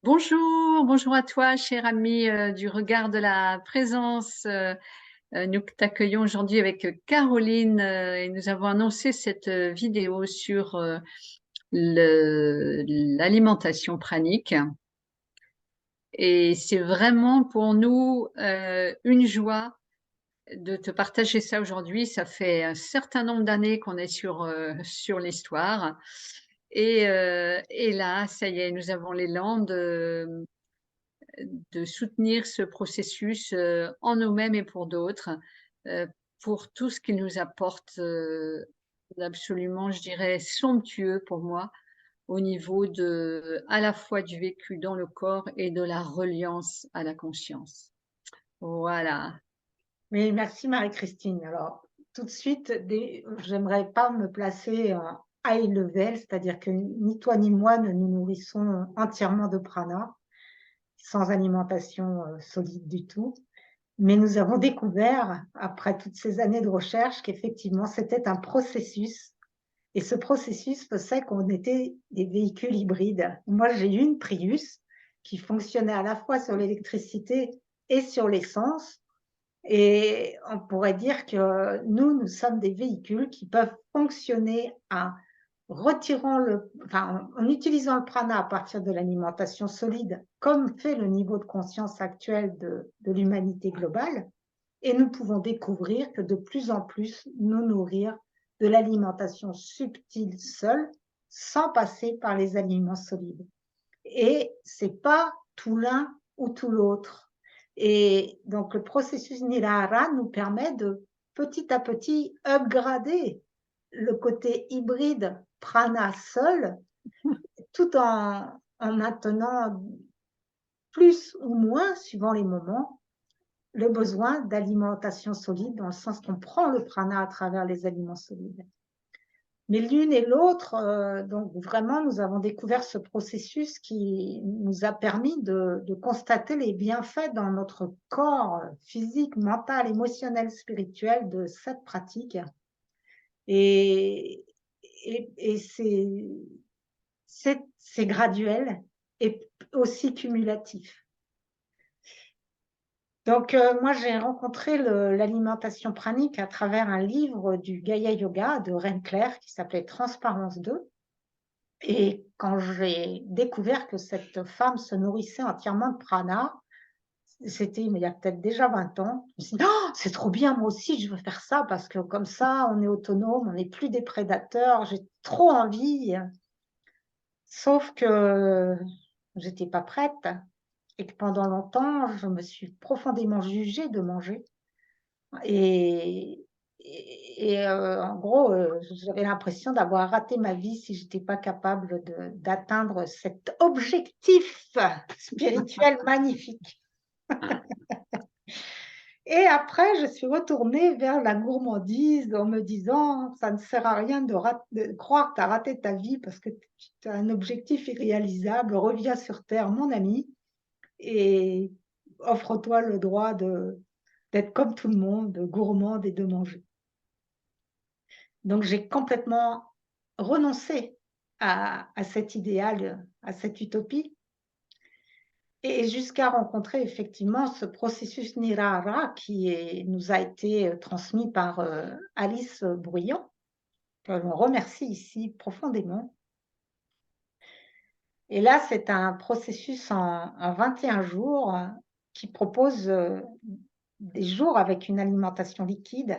Bonjour, bonjour à toi, cher ami du regard de la présence. Nous t'accueillons aujourd'hui avec Caroline et nous avons annoncé cette vidéo sur l'alimentation pranique. Et c'est vraiment pour nous une joie de te partager ça aujourd'hui. Ça fait un certain nombre d'années qu'on est sur l'histoire. Et là, ça y est, nous avons l'élan de soutenir ce processus en nous-mêmes et pour d'autres, euh, pour tout ce qu'il nous apporte d'absolument, je dirais, somptueux pour moi, au niveau à la fois du vécu dans le corps et de la reliance à la conscience. Voilà. Oui, merci Marie-Christine. Alors, tout de suite, j'aimerais pas me placer en high level, c'est-à-dire que ni toi ni moi ne nous nourrissons entièrement de prana, sans alimentation solide du tout. Mais nous avons découvert, après toutes ces années de recherche, qu'effectivement, c'était un processus. Et ce processus faisait qu'on était des véhicules hybrides. Moi, j'ai eu une Prius qui fonctionnait à la fois sur l'électricité et sur l'essence. Et on pourrait dire que nous sommes des véhicules qui peuvent fonctionner en utilisant le prana à partir de l'alimentation solide, comme fait le niveau de conscience actuel de l'humanité globale. Et nous pouvons découvrir que de plus en plus nous nourrir de l'alimentation subtile seule, sans passer par les aliments solides. Et c'est pas tout l'un ou tout l'autre. Et donc, le processus Nirahara nous permet de petit à petit upgrader le côté hybride prana seul, tout en maintenant plus ou moins, suivant les moments, le besoin d'alimentation solide, dans le sens qu'on prend le prana à travers les aliments solides. Mais l'une et l'autre, donc vraiment, nous avons découvert ce processus qui nous a permis de constater les bienfaits dans notre corps physique, mental, émotionnel, spirituel de cette pratique. Et, et c'est graduel et aussi cumulatif. Donc, moi, j'ai rencontré l'alimentation pranique à travers un livre du Gaia Yoga de Reine Claire qui s'appelait Transparence 2. Et quand j'ai découvert que cette femme se nourrissait entièrement de prana, c'était il y a peut-être déjà 20 ans, je me suis dit, oh, c'est trop bien, moi aussi, je veux faire ça parce que comme ça, on est autonome, on n'est plus des prédateurs, j'ai trop envie. Sauf que j'étais pas prête et que pendant longtemps, je me suis profondément jugée de manger. Et, en gros, j'avais l'impression d'avoir raté ma vie si j'étais pas capable d'atteindre cet objectif spirituel magnifique. Et après, je suis retournée vers la gourmandise en me disant, ça ne sert à rien de croire que tu as raté ta vie parce que tu as un objectif irréalisable. Reviens sur Terre, mon ami, et offre-toi le droit d'être comme tout le monde, gourmande et de manger. Donc, j'ai complètement renoncé à cet idéal, à cette utopie, et jusqu'à rencontrer effectivement ce processus Nirara nous a été transmis par Alice Bruyant, que l'on remercie ici profondément. Et là, c'est un processus en 21 jours qui propose des jours avec une alimentation liquide,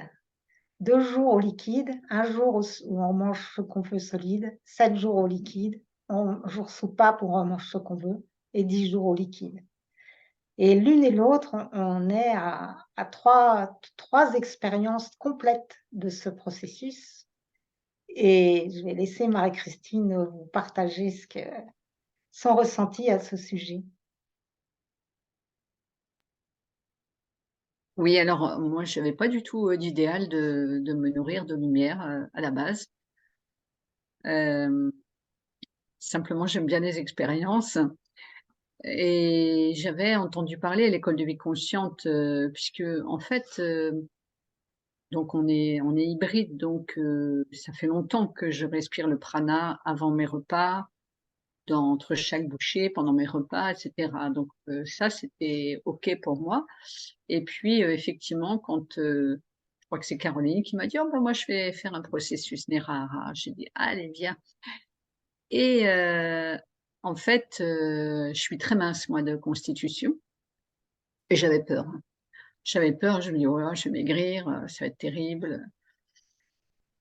2 jours au liquide, un jour où on mange ce qu'on veut solide, 7 jours au liquide, un jour soupape où on mange ce qu'on veut, et 10 jours au liquide. Et l'une et l'autre, on est à trois expériences complètes de ce processus. Et je vais laisser Marie-Christine vous partager son ressenti à ce sujet. Oui, alors moi, je n'avais pas du tout d'idéal de me nourrir de lumière à la base. Euh, Simplement, j'aime bien les expériences. Et j'avais entendu parler à l'école de vie consciente, puisque en fait, donc on est hybride, donc ça fait longtemps que je respire le prana avant mes repas, entre chaque bouchée, pendant mes repas, etc. Donc ça, c'était OK pour moi. Et puis, effectivement, quand, je crois que c'est Caroline qui m'a dit: «Oh, bah, moi, je vais faire un processus Nera-Hara». J'ai dit: «Allez, viens». Et en fait, je suis très mince, moi, de constitution, et j'avais peur, hein. J'avais peur, je me dis: «Oh là, je vais maigrir, ça va être terrible».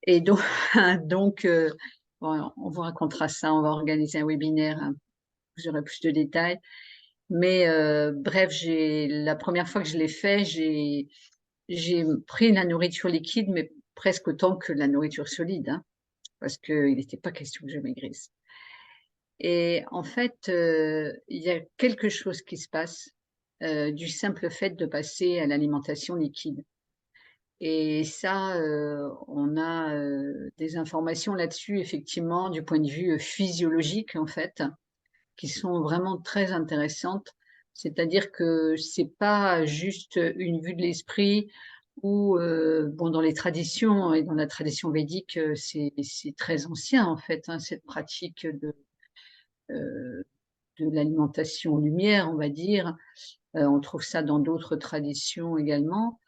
Et donc donc bon, on vous racontera ça, on va organiser un webinaire, hein, vous aurez plus de détails. Mais bref, la première fois que je l'ai fait, j'ai pris la nourriture liquide, mais presque autant que la nourriture solide, hein, parce qu'il n'était pas question que je maigrisse. Et en fait, il y a quelque chose qui se passe, du simple fait de passer à l'alimentation liquide. Et ça, on a, des informations là-dessus, effectivement, du point de vue, physiologique, en fait, qui sont vraiment très intéressantes. C'est-à-dire que c'est pas juste une vue de l'esprit ou, bon, dans les traditions et dans la tradition védique, c'est très ancien, en fait, hein, cette pratique heu, de l'alimentation lumière, on va dire. On trouve ça dans d'autres traditions également.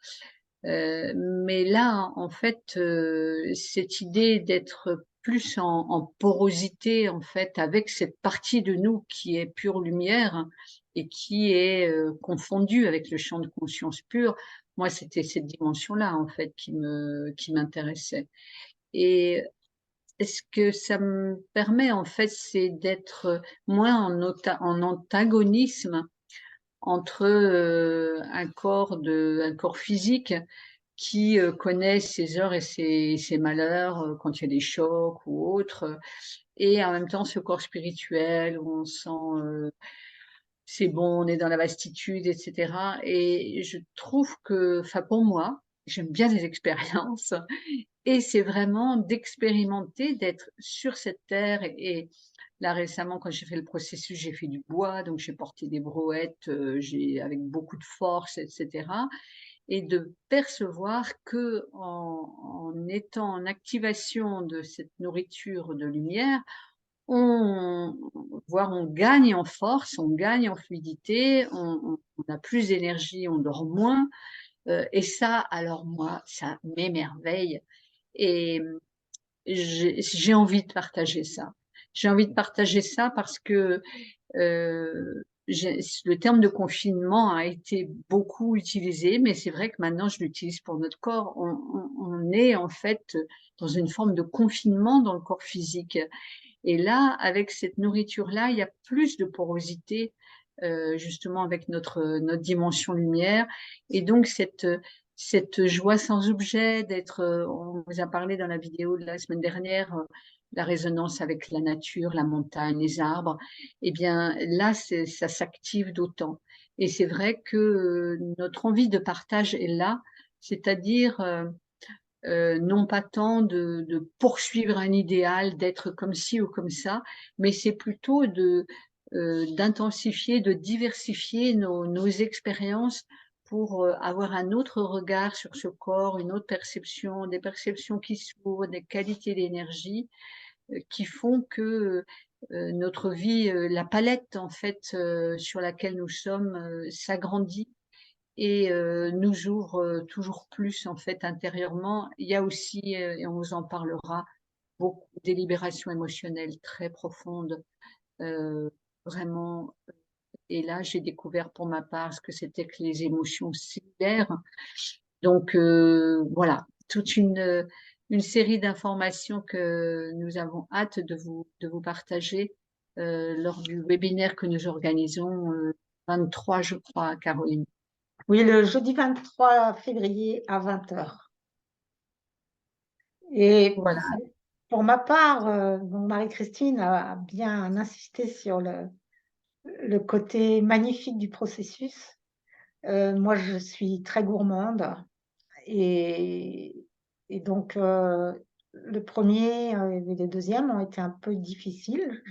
Mais là, en fait, cette idée d'être plus en porosité, en fait, avec cette partie de nous qui est pure lumière et qui est, confondue avec le champ de conscience pur, moi, c'était cette dimension-là, en fait, qui m'intéressait. Et ce que ça me permet, en fait, c'est d'être moins en antagonisme entre, un corps physique qui, connaît ses heures et ses malheurs, quand il y a des chocs ou autres, et en même temps ce corps spirituel où on sent, c'est bon, on est dans la vastitude, et cetera. Et je trouve que, enfin, pour moi, j'aime bien les expériences, et c'est vraiment d'expérimenter, d'être sur cette terre. Et là, récemment, quand j'ai fait le processus, j'ai fait du bois, donc j'ai porté des brouettes, j'ai avec beaucoup de force, et cetera. Et de percevoir qu'en étant en activation de cette nourriture de lumière, on voire on gagne en force, on gagne en fluidité, on a plus d'énergie, on dort moins, et ça, alors moi, ça m'émerveille. Et j'ai envie de partager ça. J'ai envie de partager ça parce que, le terme de confinement a été beaucoup utilisé, mais c'est vrai que maintenant je l'utilise pour notre corps. On est en fait dans une forme de confinement dans le corps physique. Et là, avec cette nourriture-là, il y a plus de porosité, justement avec notre dimension lumière. Et donc cette joie sans objet d'être, on vous a parlé dans la vidéo de la semaine dernière, la résonance avec la nature, la montagne, les arbres. Eh bien là, ça s'active d'autant. Et c'est vrai que, notre envie de partage est là, c'est-à-dire, non pas tant de poursuivre un idéal, d'être comme ci ou comme ça, mais c'est plutôt d'intensifier, de diversifier nos expériences pour, avoir un autre regard sur ce corps, une autre perception, des perceptions qui s'ouvrent, des qualités d'énergie, qui font que, notre vie, la palette en fait, sur laquelle nous sommes, s'agrandit et nous ouvre, toujours plus en fait intérieurement. Il y a aussi, et on vous en parlera, beaucoup des libérations émotionnelles très profondes, heu, vraiment. Et là, j'ai découvert pour ma part ce que c'était que les émotions se libèrent. Donc voilà, toute une série d'informations que nous avons hâte de vous partager, lors du webinaire que nous organisons, 23, je crois, Caroline. Oui, le jeudi 23 février à 20 h. Et Voilà. pour ma part, donc Marie-Christine a bien insisté sur le côté magnifique du processus. Moi, je suis très gourmande et donc le premier et le deuxième ont été un peu difficiles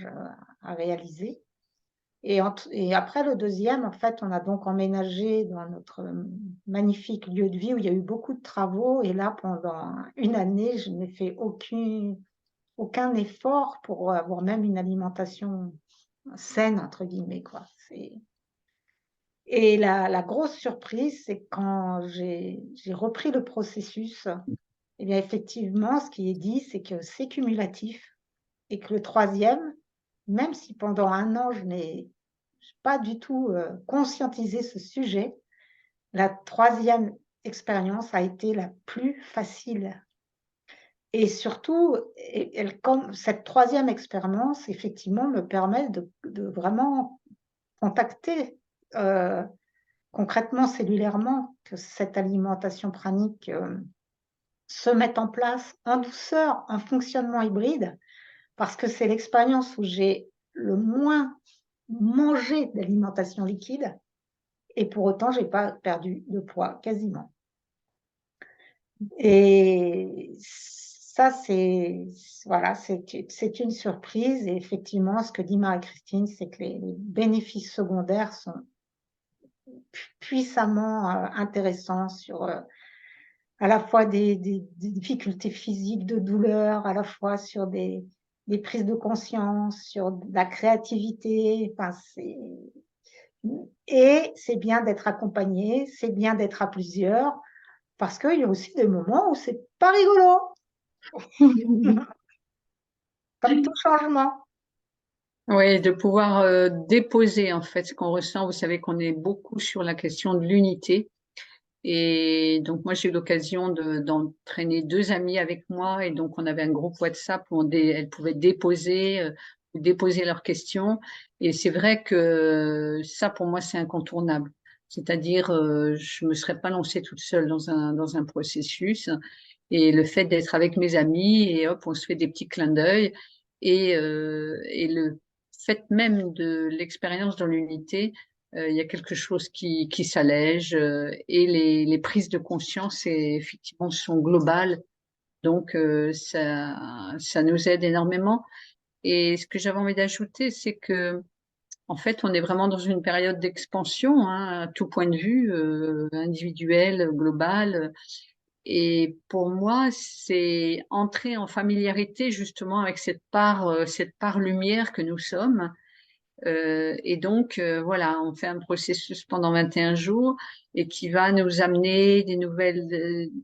à réaliser. Et après le deuxième, en fait, on a donc emménagé dans notre magnifique lieu de vie où il y a eu beaucoup de travaux. Et là, pendant une année, je n'ai fait aucun effort pour avoir même une alimentation saine, entre guillemets, quoi. Et la grosse surprise, c'est quand j'ai repris le processus, eh bien, effectivement, ce qui est dit, c'est que c'est cumulatif et que le troisième, même si pendant un an, je n'ai pas du tout conscientisé ce sujet, la troisième expérience a été la plus facile. Et surtout, comme cette troisième expérience, effectivement, me permet de vraiment contacter concrètement, cellulairement, que cette alimentation pranique se mette en place en douceur, en fonctionnement hybride, parce que c'est l'expérience où j'ai le moins mangé d'alimentation liquide et pour autant, j'ai pas perdu de poids quasiment. Et ça, voilà, c'est une surprise. Et effectivement, ce que dit Marie-Christine, c'est que les bénéfices secondaires sont puissamment intéressants sur à la fois des difficultés physiques, de douleur, à la fois sur des prises de conscience, sur de la créativité. Enfin, et c'est bien d'être accompagné, c'est bien d'être à plusieurs, parce qu'il y a aussi des moments où c'est pas rigolo, comme tout changement. Oui, de pouvoir déposer en fait ce qu'on ressent. Vous savez qu'on est beaucoup sur la question de l'unité. Et donc moi j'ai eu l'occasion d'entraîner deux amies avec moi et donc on avait un groupe WhatsApp où elles pouvaient déposer leurs questions. Et c'est vrai que ça pour moi c'est incontournable. C'est-à-dire je me serais pas lancée toute seule dans un processus. Et le fait d'être avec mes amis et hop on se fait des petits clins d'œil et le fait même de l'expérience dans l'unité, il y a quelque chose qui s'allège et les prises de conscience effectivement sont globales. Donc ça nous aide énormément. Et ce que j'avais envie d'ajouter, c'est que en fait, on est vraiment dans une période d'expansion, hein, à tout point de vue, individuel, global. Et pour moi, c'est entrer en familiarité justement avec cette part lumière que nous sommes. Et donc, voilà, on fait un processus pendant 21 jours et qui va nous amener des nouvelles,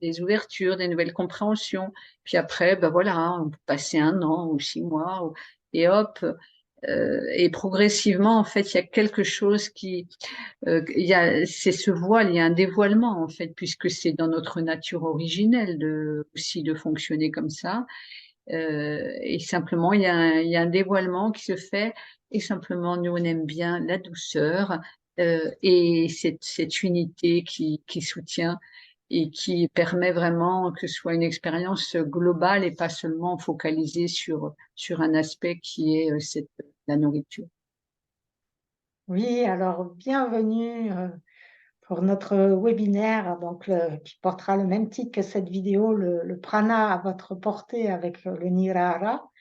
des ouvertures, des nouvelles compréhensions. Puis après, ben voilà, on peut passer un an ou 6 mois et hop. Et progressivement, en fait, il y a quelque chose c'est ce voile, il y a un dévoilement en fait, puisque c'est dans notre nature originelle aussi de fonctionner comme ça. Et simplement, il y a un dévoilement qui se fait. Et simplement, nous, on aime bien la douceur et cette unité qui soutient et qui permet vraiment que ce soit une expérience globale et pas seulement focalisée sur un aspect qui est la nourriture. Oui, alors bienvenue pour notre webinaire donc, qui portera le même titre que cette vidéo, le prana à votre portée avec le Nirara.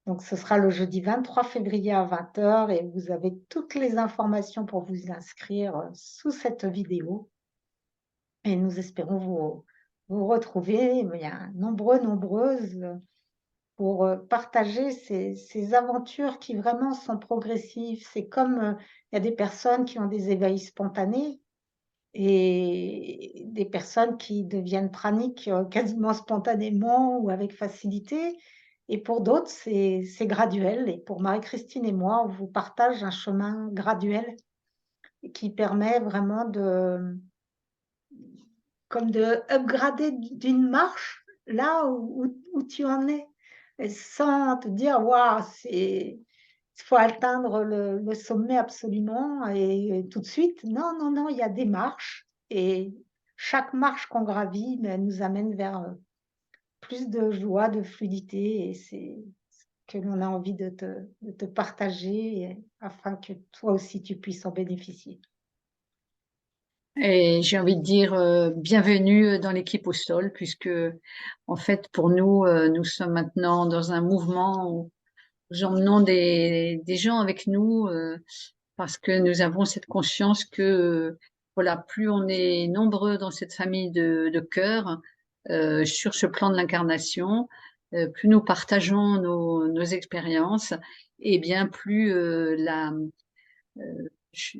Donc, ce sera le jeudi 23 février à 20 h et vous avez toutes les informations pour vous inscrire sous cette vidéo. Et nous espérons vous retrouver. Il y a nombreuses pour partager ces aventures qui vraiment sont progressives. C'est comme il y a des personnes qui ont des éveils spontanés et des personnes qui deviennent praniques quasiment spontanément ou avec facilité. Et pour d'autres, c'est graduel. Et pour Marie-Christine et moi, on vous partage un chemin graduel qui permet vraiment comme de upgrader d'une marche là où tu en es, et sans te dire, waouh, il faut atteindre le sommet absolument et tout de suite. Non, non, non, il y a des marches et chaque marche qu'on gravit nous amène vers plus de joie, de fluidité et c'est ce que l'on a envie de te partager afin que toi aussi tu puisses en bénéficier. Et j'ai envie de dire bienvenue dans l'équipe au sol, puisque en fait pour nous, nous sommes maintenant dans un mouvement où nous emmenons des gens avec nous parce que nous avons cette conscience que voilà, plus on est nombreux dans cette famille de cœur sur ce plan de l'incarnation, plus nous partageons nos expériences et bien plus je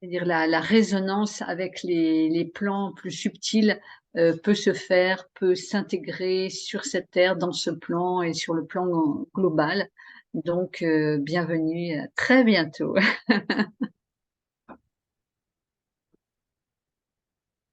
veux dire la résonance avec les plans plus subtils peut se faire, peut s'intégrer sur cette terre, dans ce plan et sur le plan global. Donc, bienvenue, à très bientôt.